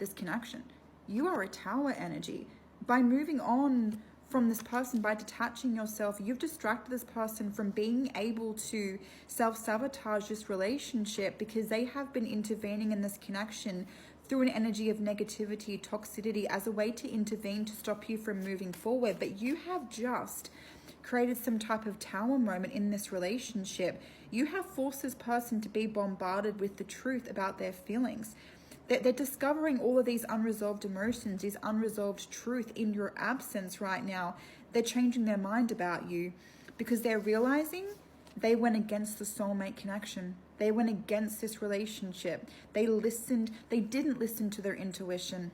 this connection. You are a tower energy. By moving on from this person, by detaching yourself, you've distracted this person from being able to self-sabotage this relationship, because they have been intervening in this connection through an energy of negativity, toxicity, as a way to intervene to stop you from moving forward. But you have just created some type of tower moment in this relationship. You have forced this person to be bombarded with the truth about their feelings. They're discovering all of these unresolved emotions, these unresolved truth in your absence right now. They're changing their mind about you because they're realizing they went against the soulmate connection. They went against this relationship. They didn't listen to their intuition.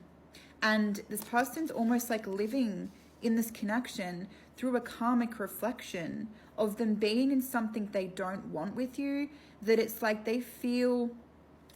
And this person's almost like living in this connection through a karmic reflection of them being in something they don't want with you, that it's like they feel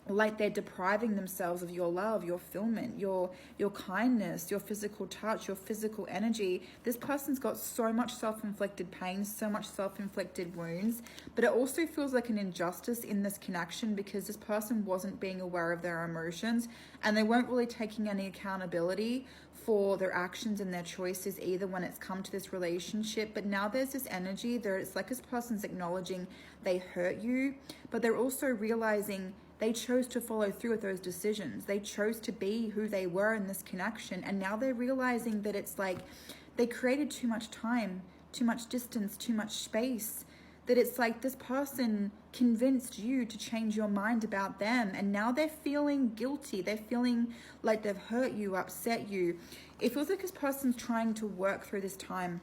like they're depriving themselves of your love, your fulfillment, your kindness, your physical touch, your physical energy. This person's got so much self-inflicted pain, so much self-inflicted wounds, but it also feels like an injustice in this connection because this person wasn't being aware of their emotions, and they weren't really taking any accountability for their actions and their choices either when it's come to this relationship. But now there's this energy there. It's like this person's acknowledging they hurt you, but they're also realizing they chose to follow through with those decisions. They chose to be who they were in this connection. And now they're realizing that it's like they created too much time, too much distance, too much space. That it's like this person convinced you to change your mind about them. And now they're feeling guilty. They're feeling like they've hurt you, upset you. It feels like this person's trying to work through this time,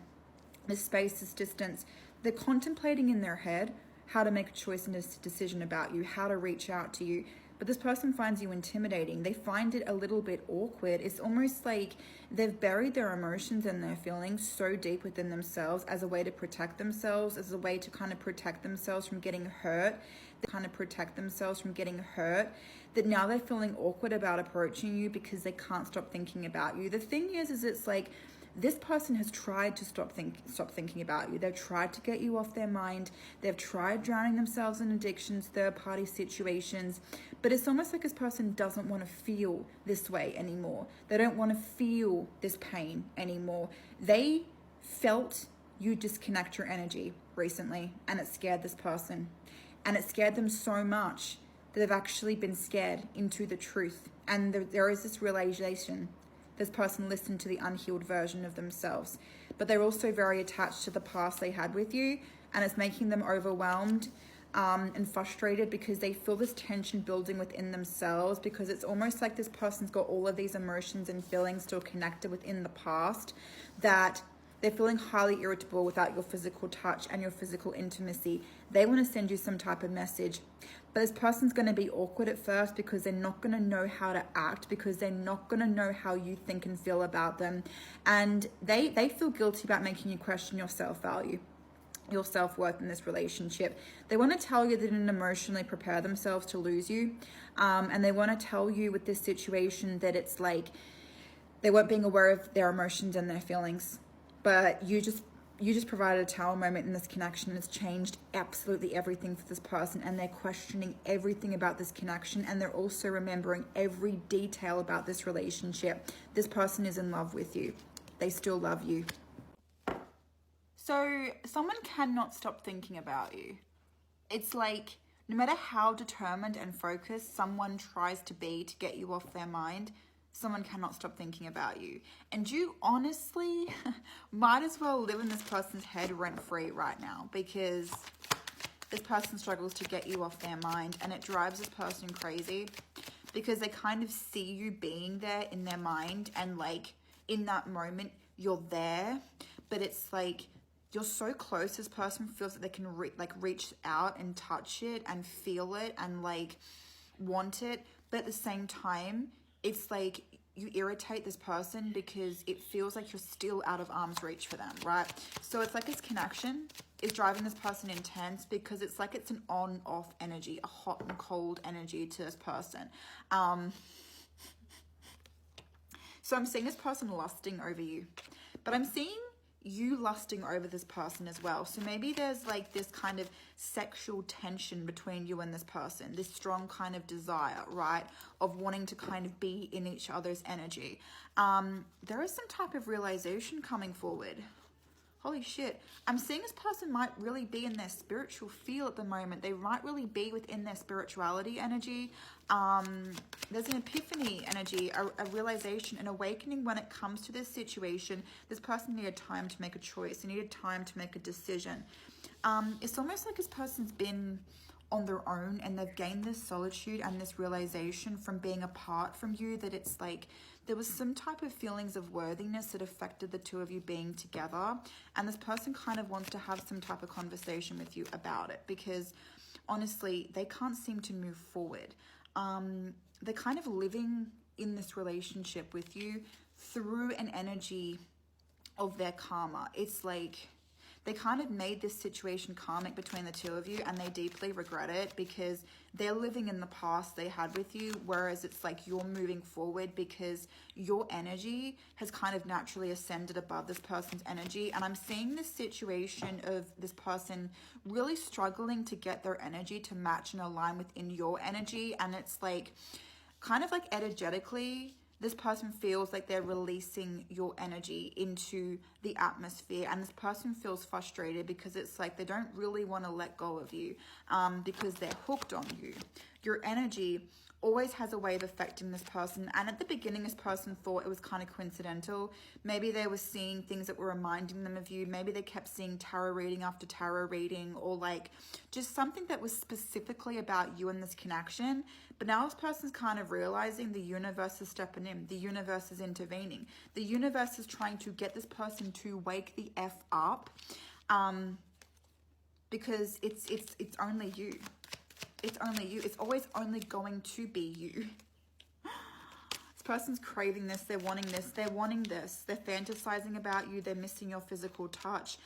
this space, this distance. They're contemplating in their head how to make a choice and a decision about you, how to reach out to you. But this person finds you intimidating. They find it a little bit awkward. It's almost like they've buried their emotions and their feelings so deep within themselves as a way to protect themselves, as a way to kind of protect themselves from getting hurt, that now they're feeling awkward about approaching you because they can't stop thinking about you. The thing is it's like, this person has tried to stop thinking about you. They've tried to get you off their mind. They've tried drowning themselves in addictions, third-party situations. But it's almost like this person doesn't want to feel this way anymore. They don't want to feel this pain anymore. They felt you disconnect your energy recently, and it scared this person. And it scared them so much that they've actually been scared into the truth. And there is this realization. This person listened to the unhealed version of themselves, but they're also very attached to the past they had with you, and it's making them overwhelmed and frustrated because they feel this tension building within themselves, because it's almost like this person's got all of these emotions and feelings still connected within the past, that they're feeling highly irritable without your physical touch and your physical intimacy. They want to send you some type of message, but this person's going to be awkward at first because they're not going to know how to act, because they're not going to know how you think and feel about them. And they feel guilty about making you question your self-value, your self-worth in this relationship. They want to tell you they didn't emotionally prepare themselves to lose you. And they want to tell you with this situation that it's like they weren't being aware of their emotions and their feelings. But you just provided a tower moment in this connection. It's changed absolutely everything for this person, and they're questioning everything about this connection, and they're also remembering every detail about this relationship. This person is in love with you. They still love you. So someone cannot stop thinking about you. It's like no matter how determined and focused someone tries to be to get you off their mind, someone cannot stop thinking about you. And you honestly might as well live in this person's head rent-free right now, because this person struggles to get you off their mind, and it drives this person crazy because they kind of see you being there in their mind, and like in that moment you're there, but it's like you're so close. This person feels that they can reach out and touch it and feel it and like want it, but at the same time it's like you irritate this person because it feels like you're still out of arm's reach for them, right? So it's like this connection is driving this person intense because it's like it's an on-off energy, a hot and cold energy to this person. So I'm seeing this person lusting over you, but I'm seeing you lusting over this person as well. So maybe there's like this kind of sexual tension between you and this person, this strong kind of desire, right, of wanting to kind of be in each other's energy. There is some type of realization coming forward. Holy shit. I'm seeing this person might really be in their spiritual field at the moment. They might really be within their spirituality energy. There's an epiphany energy, a realization, an awakening when it comes to this situation. This person needed time to make a choice. They needed time to make a decision. It's almost like this person's been on their own and they've gained this solitude and this realization from being apart from you, that it's like there was some type of feelings of worthiness that affected the two of you being together, and this person kind of wants to have some type of conversation with you about it, because honestly they can't seem to move forward. They're kind of living in this relationship with you through an energy of their karma. It's like they kind of made this situation karmic between the two of you, and they deeply regret it because they're living in the past they had with you, whereas it's like you're moving forward because your energy has kind of naturally ascended above this person's energy. And I'm seeing this situation of this person really struggling to get their energy to match and align within your energy. And it's like kind of like energetically, this person feels like they're releasing your energy into the atmosphere, and this person feels frustrated because it's like they don't really want to let go of you, because they're hooked on you. Your energy always has a way of affecting this person, and at the beginning this person thought it was kind of coincidental. Maybe they were seeing things that were reminding them of you. Maybe they kept seeing tarot reading after tarot reading, or like just something that was specifically about you and this connection. But now this person's kind of realizing the universe is stepping in, the universe is intervening, the universe is trying to get this person to wake the F up, because it's only you. It's only you. It's always only going to be you. This person's craving this. They're wanting this. They're wanting this. They're fantasizing about you. They're missing your physical touch.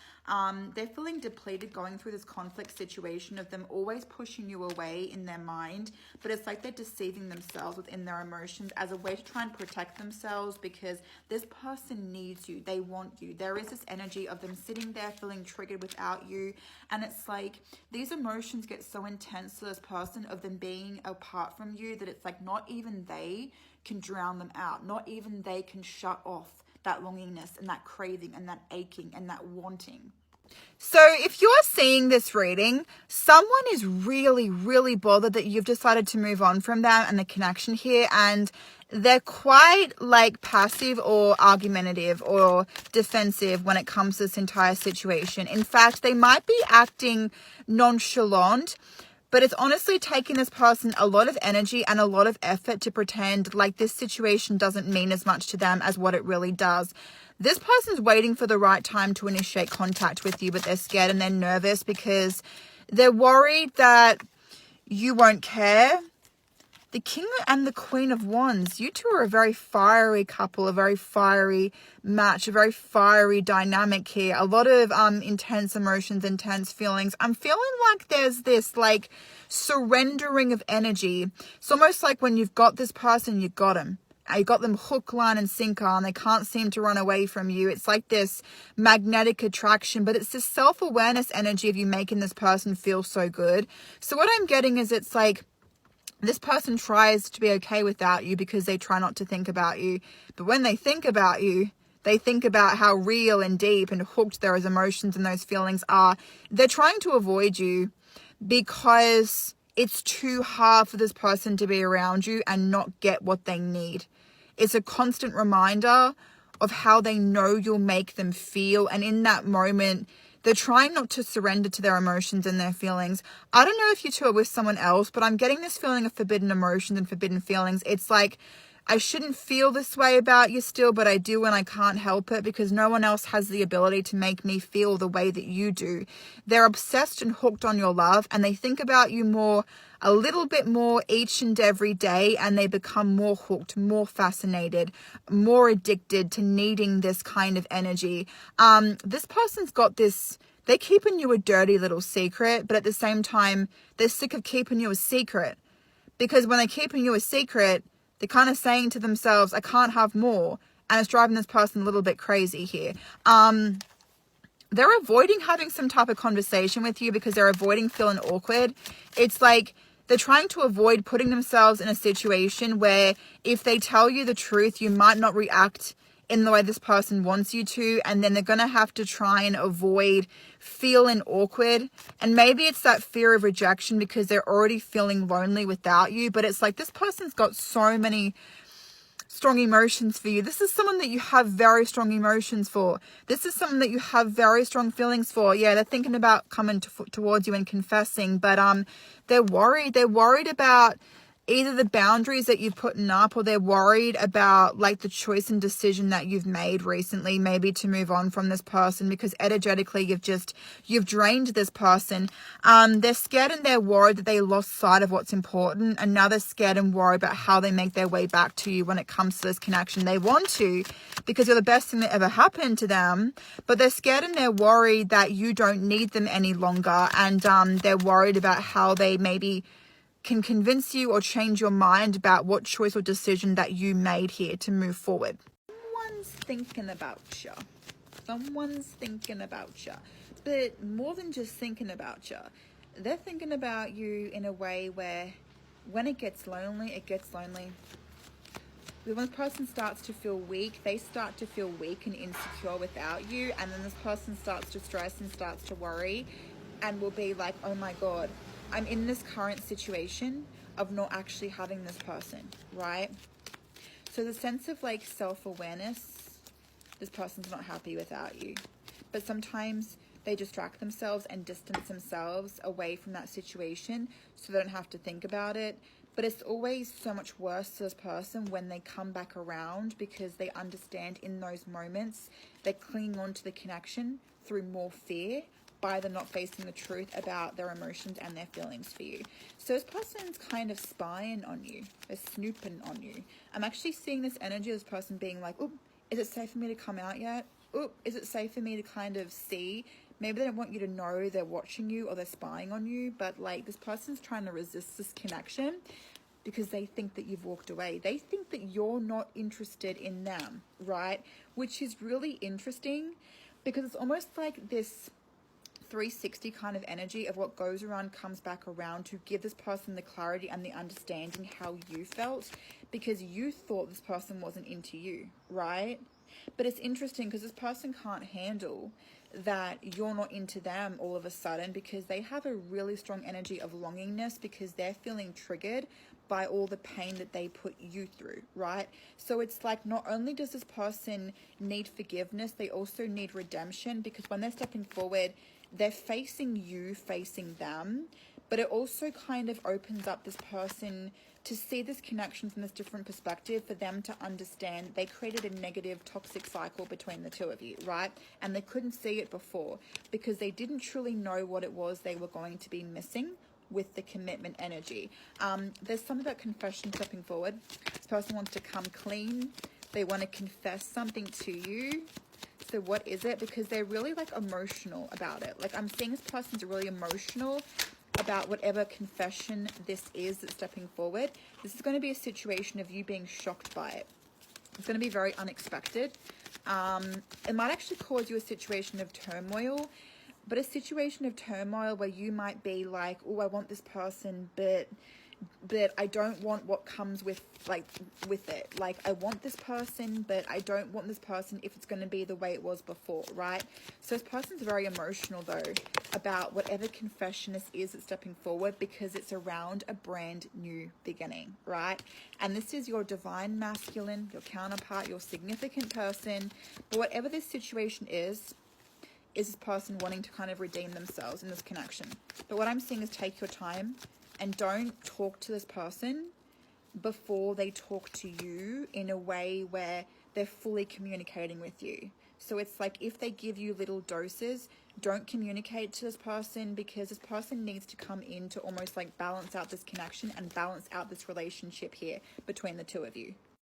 They're feeling depleted going through this conflict situation of them always pushing you away in their mind. But it's like they're deceiving themselves within their emotions as a way to try and protect themselves, because this person needs you. They want you. There is this energy of them sitting there feeling triggered without you. And it's like these emotions get so intense to this person of them being apart from you that it's like not even they can drown them out. Not even they can shut off that longingness and that craving and that aching and that wanting. So if you're seeing this reading, someone is really, really bothered that you've decided to move on from them and the connection here, and they're quite like passive or argumentative or defensive when it comes to this entire situation. In fact, they might be acting nonchalant, but it's honestly taking this person a lot of energy and a lot of effort to pretend like this situation doesn't mean as much to them as what it really does. This person's waiting for the right time to initiate contact with you, but they're scared and they're nervous because they're worried that you won't care. The King and the Queen of Wands, you two are a very fiery couple, a very fiery match, a very fiery dynamic here. A lot of intense emotions, intense feelings. I'm feeling like there's this like surrendering of energy. It's almost like when you've got this person, you got them. You got them hook, line, and sinker, and they can't seem to run away from you. It's like this magnetic attraction, but it's this self-awareness energy of you making this person feel so good. So what I'm getting is it's like, this person tries to be okay without you because they try not to think about you. But when they think about you, they think about how real and deep and hooked those emotions and those feelings are. They're trying to avoid you because it's too hard for this person to be around you and not get what they need. It's a constant reminder of how they know you'll make them feel. And in that moment, they're trying not to surrender to their emotions and their feelings. I don't know if you two are with someone else, but I'm getting this feeling of forbidden emotions and forbidden feelings. It's like, I shouldn't feel this way about you still, but I do, and I can't help it because no one else has the ability to make me feel the way that you do. They're obsessed and hooked on your love, and they think about you more, a little bit more each and every day, and they become more hooked, more fascinated, more addicted to needing this kind of energy. This person's got this, they're keeping you a dirty little secret, but at the same time, they're sick of keeping you a secret, because when they're keeping you a secret, they're kind of saying to themselves, I can't have more. And it's driving this person a little bit crazy here. they're avoiding having some type of conversation with you because they're avoiding feeling awkward. It's like they're trying to avoid putting themselves in a situation where if they tell you the truth, you might not react in the way this person wants you to, and then they're going to have to try and avoid feeling awkward. And maybe it's that fear of rejection because they're already feeling lonely without you, but it's like this person's got so many strong emotions for you. This is someone that you have very strong emotions for. This is someone that you have very strong feelings for. Yeah, they're thinking about coming towards you and confessing, but they're worried. They're worried about either the boundaries that you've put up, or they're worried about like the choice and decision that you've made recently, maybe to move on from this person, because energetically you've drained this person. They're scared and they're worried that they lost sight of what's important, and now they're scared and worried about how they make their way back to you when it comes to this connection. They want to, because you're the best thing that ever happened to them, but they're scared and they're worried that you don't need them any longer, and they're worried about how they maybe can convince you or change your mind about what choice or decision that you made here to move forward. Someone's thinking about you. Someone's thinking about you. But more than just thinking about you, they're thinking about you in a way where when it gets lonely, it gets lonely. When this person starts to feel weak, they start to feel weak and insecure without you. And then this person starts to stress and starts to worry and will be like, oh my God, I'm in this current situation of not actually having this person, right? So the sense of like self-awareness, this person's not happy without you. But sometimes they distract themselves and distance themselves away from that situation so they don't have to think about it. But it's always so much worse to this person when they come back around, because they understand in those moments they're clinging on to the connection through more fear, by them not facing the truth about their emotions and their feelings for you. So this person's kind of spying on you. They're snooping on you. I'm actually seeing this energy of this person being like, oh, is it safe for me to come out yet? Oh, is it safe for me to kind of see? Maybe they don't want you to know they're watching you or they're spying on you, but like this person's trying to resist this connection because they think that you've walked away. They think that you're not interested in them, right? Which is really interesting, because it's almost like this 360 kind of energy of what goes around comes back around to give this person the clarity and the understanding how you felt, because you thought this person wasn't into you, right? But it's interesting because this person can't handle that you're not into them all of a sudden, because they have a really strong energy of longingness, because they're feeling triggered by all the pain that they put you through, right? So it's like, not only does this person need forgiveness, they also need redemption, because when they're stepping forward, they're facing you, facing them, but it also kind of opens up this person to see this connection from this different perspective, for them to understand they created a negative, toxic cycle between the two of you, right? And they couldn't see it before because they didn't truly know what it was they were going to be missing with the commitment energy. There's something about confession stepping forward. This person wants to come clean. They want to confess something to you. So what is it? Because they're really like emotional about it. Like I'm seeing this person's really emotional about whatever confession this is that's stepping forward. This is going to be a situation of you being shocked by it. It's going to be very unexpected. It might actually cause you a situation of turmoil, but a situation of turmoil where you might be like, oh, I want this person, but I don't want what comes with it. Like, I want this person, but I don't want this person if it's going to be the way it was before, right? So this person's very emotional though about whatever confession this is that's stepping forward, because it's around a brand new beginning, right? And this is your divine masculine, your counterpart, your significant person. But whatever this situation is this person wanting to kind of redeem themselves in this connection. But what I'm seeing is take your time and don't talk to this person before they talk to you in a way where they're fully communicating with you. So it's like, if they give you little doses, don't communicate to this person, because this person needs to come in to almost like balance out this connection and balance out this relationship here between the two of you.